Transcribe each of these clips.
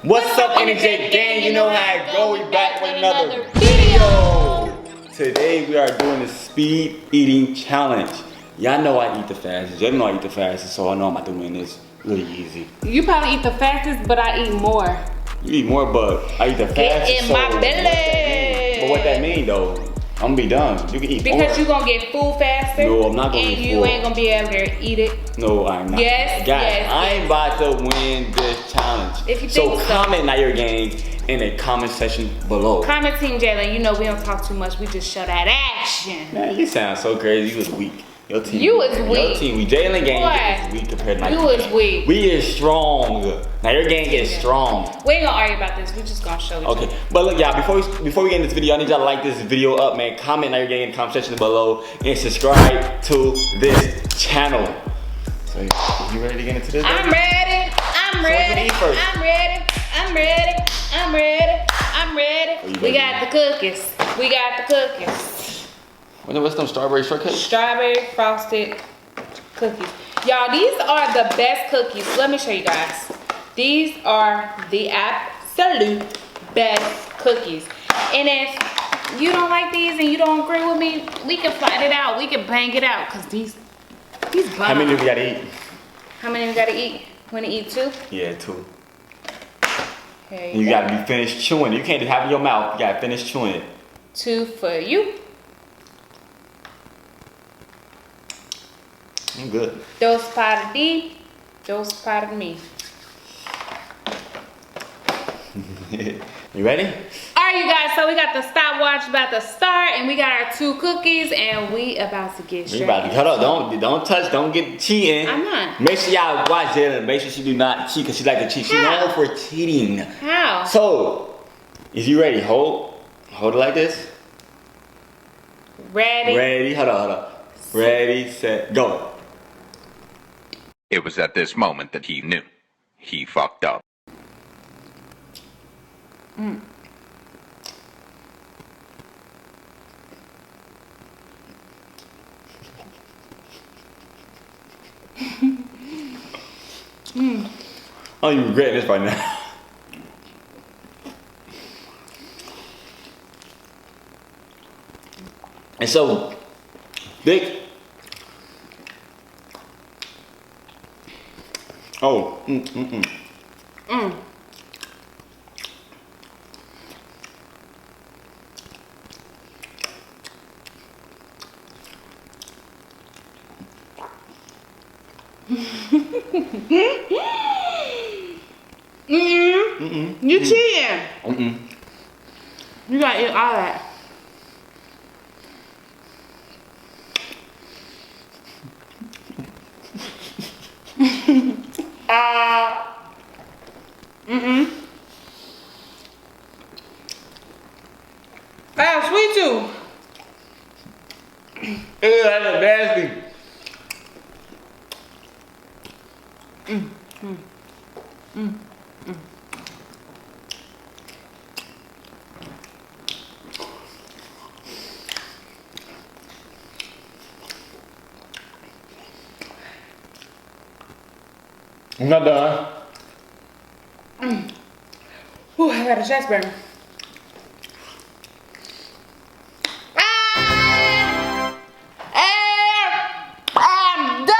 What's up, NJ gang? You know how it go. We back with another video. Today we are doing the speed eating challenge. Y'all know I eat the fastest. Y'all know I eat the fastest, so I know I'm about to win this really easy. You probably eat the fastest, but I eat more. You eat more, but I eat the fastest. Get in my belly. But what that mean though? I'm gonna be done. You can eat more. Because you gonna get full faster. No, I'm not gonna and get you full. ain't gonna be able to eat it. No, I'm not. Yes, guys, yes, I ain't about to win this challenge. If you think so. Comment Nyyear gang in the comment section below. Comment Team Jalen. You know we don't talk too much. We just show that action. Man, you sound so crazy. You was weak. Your team. You was weak. Your team. Jalen gang is weak compared to Nyyear. You was weak. We is strong. Nyyear gang is strong. We ain't gonna argue about this. We just gonna show you. Okay, but look, y'all. Before we get in this video, I need y'all to like this video up, man. Comment Nyyear gang in the comment section below and subscribe to this channel. So, you ready to get into this? I'm ready. I'm ready. I'm ready. I'm ready. I'm ready. I'm ready. We got the cookies. We got the cookies. What's them strawberry shortcake? Strawberry frosted cookies. Y'all, these are the best cookies. Let me show you guys. These are the absolute best cookies. And if you don't like these and you don't agree with me, we can fight it out. We can bang it out. Cause these bomb. How many do we gotta eat? How many we gotta eat? Wanna eat 2? Yeah, 2. Here You gotta be finished chewing. You can't just have it in your mouth. You gotta finish chewing it. 2 for you. I'm good. Dos para ti, dos para me. You ready? Alright, you guys, so we got the stopwatch about to start, and we got our 2 cookies, and we about to get straight. Hold up, don't touch, don't get cheating. I'm not. Make sure y'all watch Jalen. Make sure she do not cheat, because she like to cheat. She's known for cheating. How? So, if you ready, hold it like this. Ready? Hold up. Ready, set, go. It was at this moment that he knew. He fucked up. Oh, you regret this right now. And so, thick. Oh, You cheating. You gotta eat all that. Sweet too. Ew, that's nasty. I'm not done. Ooh, I got a chest burn. I'm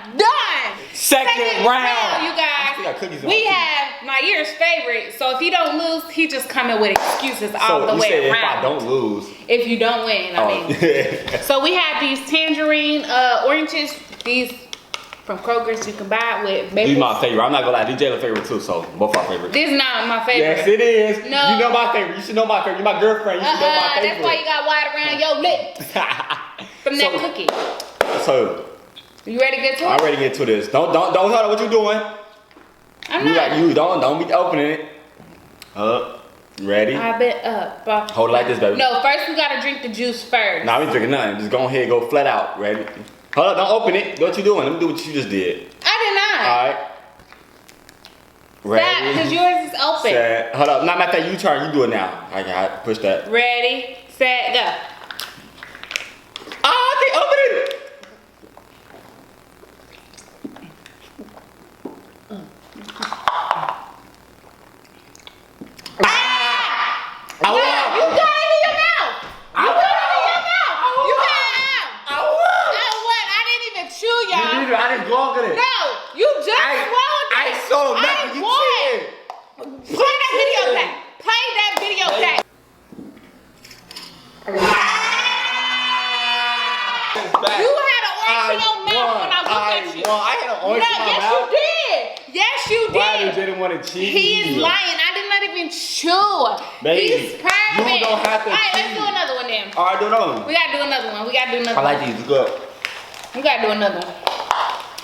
done. Second round. You guys. We have Nyyear's favorite. So if he don't lose, he just coming with excuses all the way around. If I don't lose. If you don't win, I mean. So we have these tangerine oranges. These from Kroger's, you can buy it with maple. These my favorite. I'm not gonna lie, these Jayla's favorite too, so both our favorite. This is not my favorite. Yes, it is. No. You know my favorite. You should know my favorite. You're my girlfriend. You should know my favorite. That's why you got white around your lips from that cookie. So, you ready to get to it? I'm ready to get to this. Don't hold on. What you doing? I'm not. You don't be opening it. Ready? I've been up. Hold it like this, baby. No, first we gotta drink the juice first. Nah, we drinking nothing. Just go ahead, go flat out. Ready? Hold up, don't open it. What you doing? Let me do what you just did. I All right. Ready? Stop, because yours is open. Set. Hold up. Not like that. You turn. You do it now. I got push that. Ready, set, go. Ah, I can't open it. didn't go on it. No, you just swallowed it. I saw nothing. You cheated. Play that video back. Play that video back. You had an orange in your mouth when I looked at you. I had an orange in my yes, mouth. you did. Yes, you did. Why didn't want to cheat? He is lying. I did not even chew. Baby, He's perfect. you don't have to All right, let's cheat. do another one then. All right, do another one. We gotta do another one. We gotta do another I like one. these. It's good. We gotta do another one.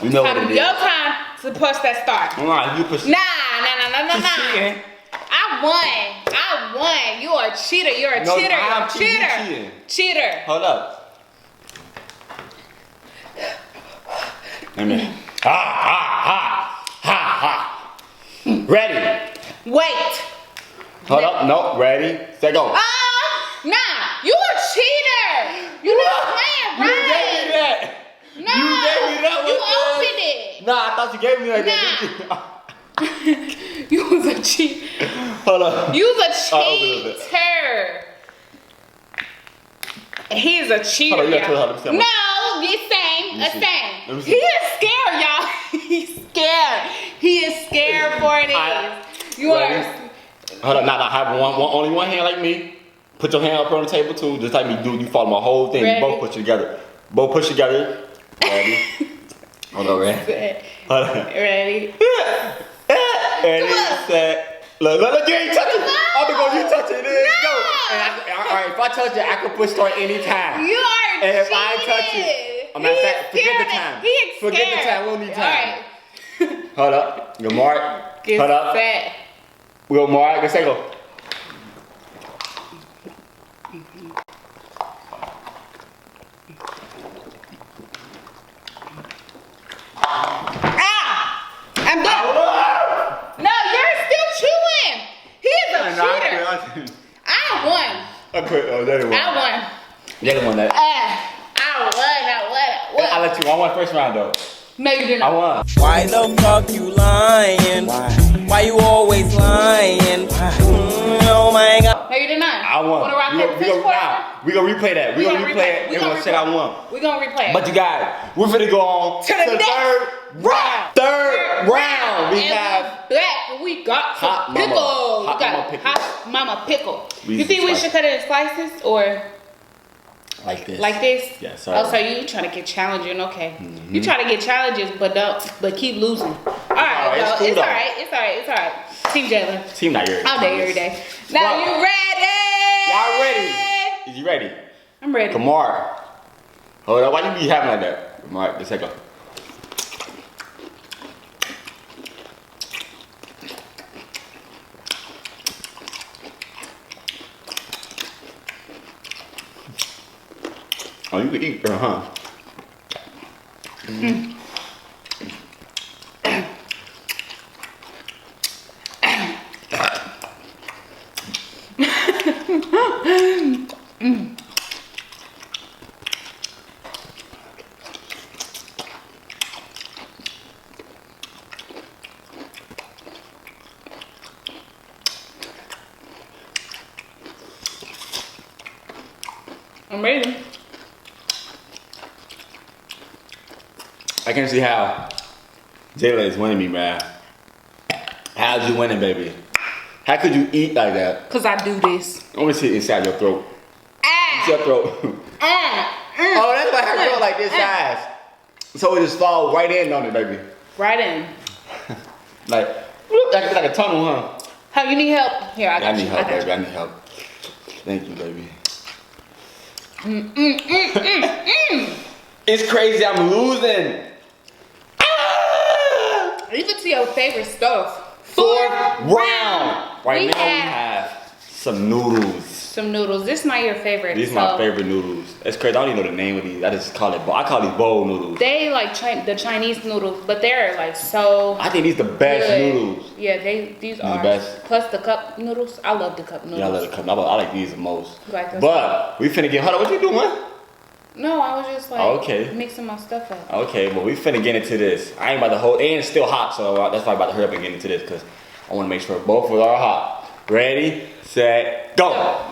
You know what it is. Your time to push that start. Nah, you push. Nah. cheating. I won. You are a cheater. You're a cheater. I'm Cheater. cheating. Cheater. Hold up. Let me. Ha. Ready. Wait. Hold up. No. Ready. Set go. Nah. You a cheater. You not playing right. You gave me that. No. You gave me that one. You opened it. Nah, I thought you gave me that. Nah. You was a cheater. Hold up. You was a open cheater. He's a cheater. Hold on, you gotta y'all. tell her. No, it's same. Let me He see. is scared, y'all. He's scared. He is scared for this. You Ready? are. Hold up. Nah. Have only one hand like me. Put your hand up on the table too. Just like me do. You follow my whole thing. Ready? Both push together. Both push together. Ready? Hold on, ready? Hold on. Ready? Ready, set. Look, you ain't touching it. I'm gonna go, you touch it, then go. Alright, if I touch it, I can push start anytime. You are And if cheating. I touch it, I'm not saying, forget the time. He is scared. Forget the time, we don't need time. Alright. Hold up, go mark. Get Hold up. set. We go mark, let's go. I'm done. No, you're still chewing. He is a cheater. I won. I quit. Oh, that one. I won. The other one, that. I won. I let you. I won first round though. No, you didn't. I won. Why the fuck you lying? Why you always lying? Oh my god. No, you did not. I won. Wanna rock, paper, scissors, We gonna replay that. We gonna replay it. We And gonna we'll say I won. We're gonna replay it. But you guys, we're finna go on To the next third round. Third round. We And have we're back. We got some Hot mama. pickle. Hot We got mama pickle. hot mama pickle. We You think we spicy. should cut it in slices or like this. like this? Yeah, sorry. Oh, so you trying to get challenging? Okay. You try to get challenges, but keep losing. All right, alright, it's y'all. cool It's though. all right. It's all right. It's all right. Team Jalen. Team Nyyear. All day, every day. Now Bro. you ready? Y'all ready? Is you ready? I'm ready. Kamar. Hold up. Why you be having like that? Kamar, let's go. Oh, you can eat, huh? I'm ready. I can see how Jayla is winning me, man. How's you winning, baby? How could you eat like that? Cause I do this. Let me see inside your throat. It's your throat. Oh, that's why her throat like this size. So it just fall right in on it, baby. Right in. Like, whoop, like a tunnel, huh? How you need help? Here, I got I need you. help, I got baby. I need help. Thank you, baby. It's crazy. I'm losing. you. Leave it to your favorite stuff. Fourth round. Right We now we have have some noodles. some noodles. This is not your favorite. These are my favorite noodles. It's crazy. I don't even know the name of these. I just call it. I call these bowl noodles. They like the Chinese noodles, but they're like so. I think these the best good. noodles. Yeah, these are best. Plus the cup noodles. I love the cup noodles. Yeah, I love the cup. I like these the most. You like those? But we finna get. Hold on, what you doing? No, I was just like Okay. mixing my stuff up. Okay, but we finna get into this. I ain't about to hold. And it's still hot, so that's why I'm about to hurry up and get into this because I want to make sure both of us are hot. Ready, set, go.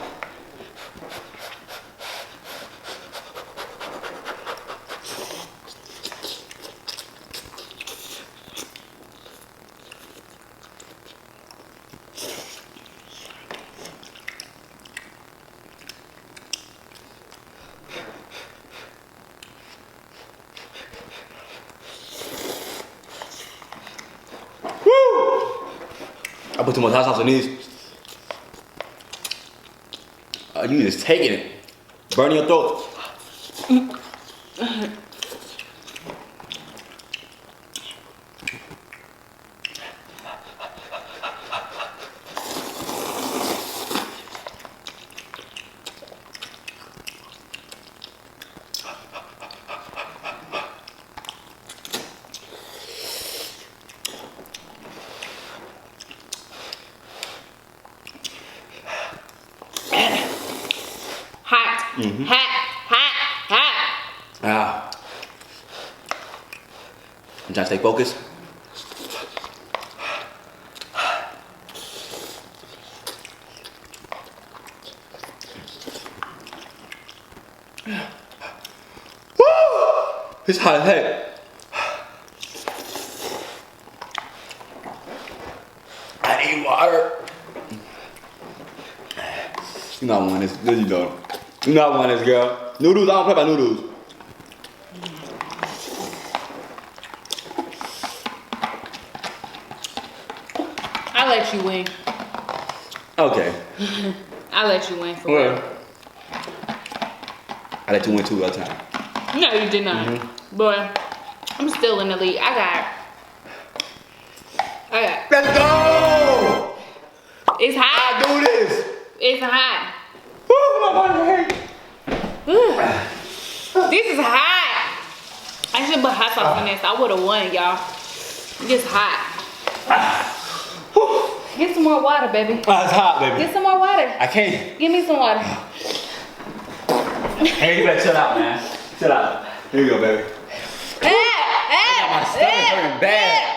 I put too much hot sauce in these. You just taking it. Burning your throat. Hot. Ah. I'm trying to stay focused. Woo! It's hot as heck. I need water. You know I want this. No, you don't. You know I want this, girl. Noodles, I don't play by noodles. I'll let you win. Okay. I'll let you win for real. I let you win 2 other times. No, you did not. Boy, I'm still in the lead. I got. Let's go! It's hot. I do this. It's hot. Woo, my body hurt. This is hot. I should put hot sauce in this. I would have won, y'all. It's hot. Get some more water, baby. It's hot, baby. Get some more water. I can't. Give me some water. Hey, you better chill out, man. Chill out. Here you go, baby. My stomach hurting bad.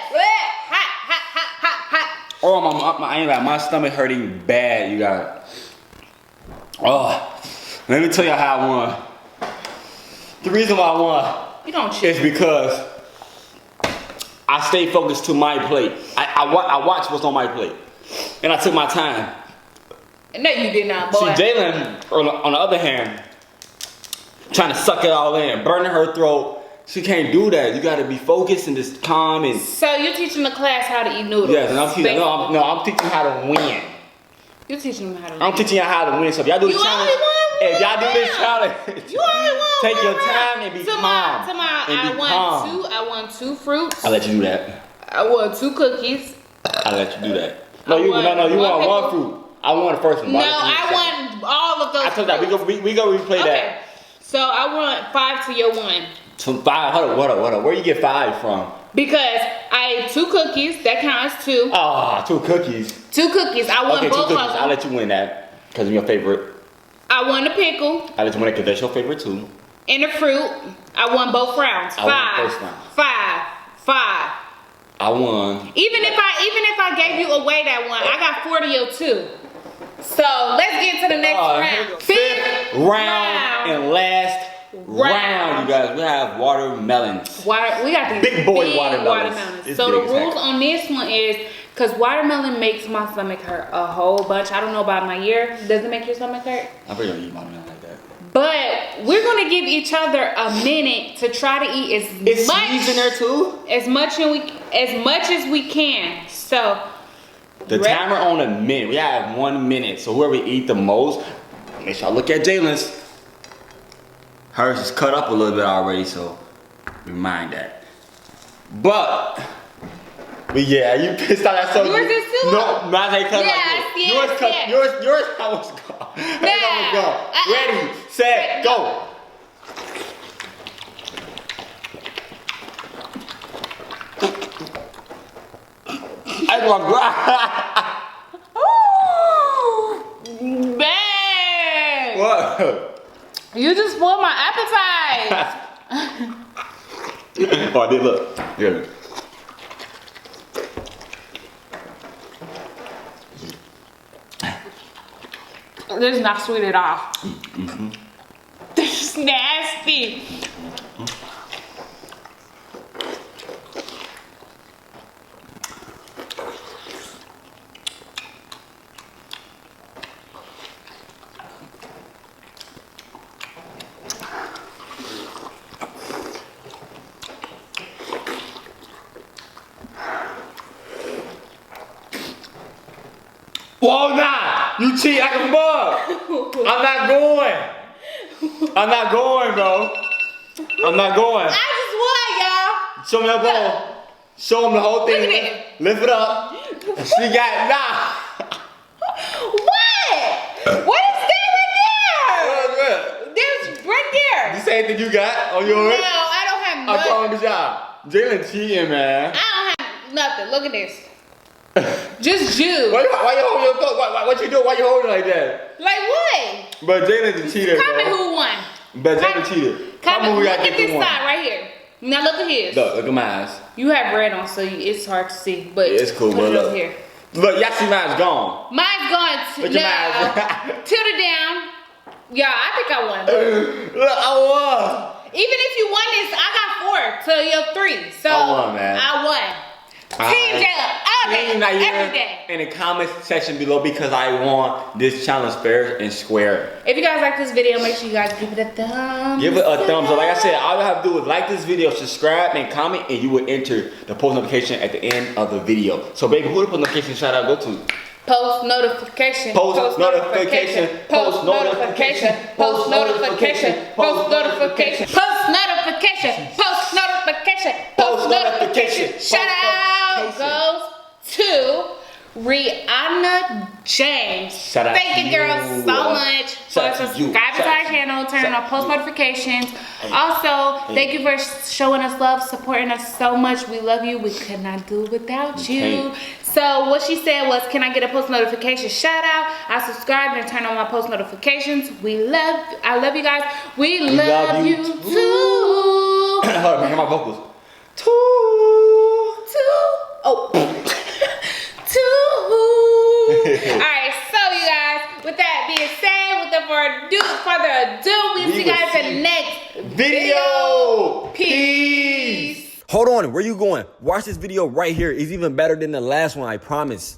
Hot. Oh, I ain't like my stomach hurting bad, you guys. Oh, let me tell you how I won. The reason why I won You don't cheat. is because I stayed focused to my plate. I watched what's on my plate, and I took my time. No, you did not, boy. See, Jalen, on the other hand, trying to suck it all in, burning her throat. She can't do that. You gotta be focused and just calm and. So you're teaching the class how to eat noodles? Yes, and I'm teaching. I'm teaching how to win. You're teaching them how to. I'm teaching y'all how to win. So if y'all do the You challenge, only won if y'all do one this round. challenge, You only won take one your round. time and be calm. I won 2 fruits. I let you do that. I won 2 cookies. I let you do that. No, I you won won one one fruit. I won the first one. No, but I I won all of those. I told that we go replay Okay. that. So I won 5 to your 1. So 5. Hold up. Where you get 5 from? Because I ate 2 cookies. That counts 2. Ah, 2 cookies. 2 cookies. I won Okay, 2 both cookies. of them. I'll let you win that because of your favorite. I won the pickle I'll let you win it because that's your favorite too. and the fruit. I won both rounds. I won the first round. 5. I won. Even if I gave you away that one, I got 4 to your 2. So let's get to the next round. Fifth round and last round, you guys. We have watermelons. We got these Big boy watermelons. It's So big the as heck. rules on this one is, because watermelon makes my stomach hurt a whole bunch. I don't know about Nyyear. Does it make your stomach hurt? I'm pretty gonna eat watermelon like that. But we're gonna give each other a minute to try to eat It's seeds in there too? as much as we can. So The timer on a minute. We have 1 minute. So whoever eat the most, make sure I look at Jalen's. Hers is cut up a little bit already, so remind that. But yeah, you pissed out that so Yours is too No, mine ain't cut like this. Yes. Yours I was gone. Ready, set, go. I Ooh, bang! What? You just spoiled my appetite. Oh, I did look. Yeah. This is not sweet at all. This is nasty. Whoa, nah! You cheat like a mug! I'm not going! I'm not going, bro. I'm not going. I just won, y'all. Show me that ball. Show him the whole thing. Look at it. Lift it up. She got, nah! What? What is that right there? What? There's right there. The same thing you got on yours? No, I don't have I nothing. promise y'all. Jalen cheating, man. I don't have nothing. Look at this. Just juice. Why you holding your throat? What you doing? Why you holding like that? Like what? But Jalen's a cheater, Comment bro. who won. But Jalen cheated. Comment. who Look y'all at think this who won. side right here. Now look at his. Look at my eyes. You have red on, so it's hard to see. But Yeah, it's cool, put but it look. over here. Look, y'all see mine's gone. Mine's going to Look at now. mine. Tilt it down. Yeah, I think I won. Look, I won. Even if you won this, I got 4 to your 3. So I won, man. I won. Team Jalen all day, Team Nyyear every day. in the comment section below because I won this challenge fair and square. If you guys like this video, make sure you guys give it a thumbs. Give it a thumbs up. Like I said, all you have to do is like this video, subscribe, and comment, and you will enter the post notification at the end of the video. So, baby, who the post notification shout out go to? Post notification. Post notification. Post notification. Post notification. Post notification. Post notification. Post notification. Post notification. Shout out goes to Rihanna James. Shout out Thank to you, girl, you. so much Shout out for to you. subscribing to Shout out our to channel, you. turning Shout on post out to you. notifications. Also, thank you for showing us love, supporting us so much. We love you. We could not do it without you. can't. So what she said was, can I get a post notification shout out? I subscribed and turned on my post notifications. I love you guys. We love you too. Hold on, man, hear my vocals. Oh. Alright, so you guys, with that being said, without further ado, we see you guys in the next Video. Peace. Hold on, where you going? Watch this video right here. It's even better than the last one, I promise.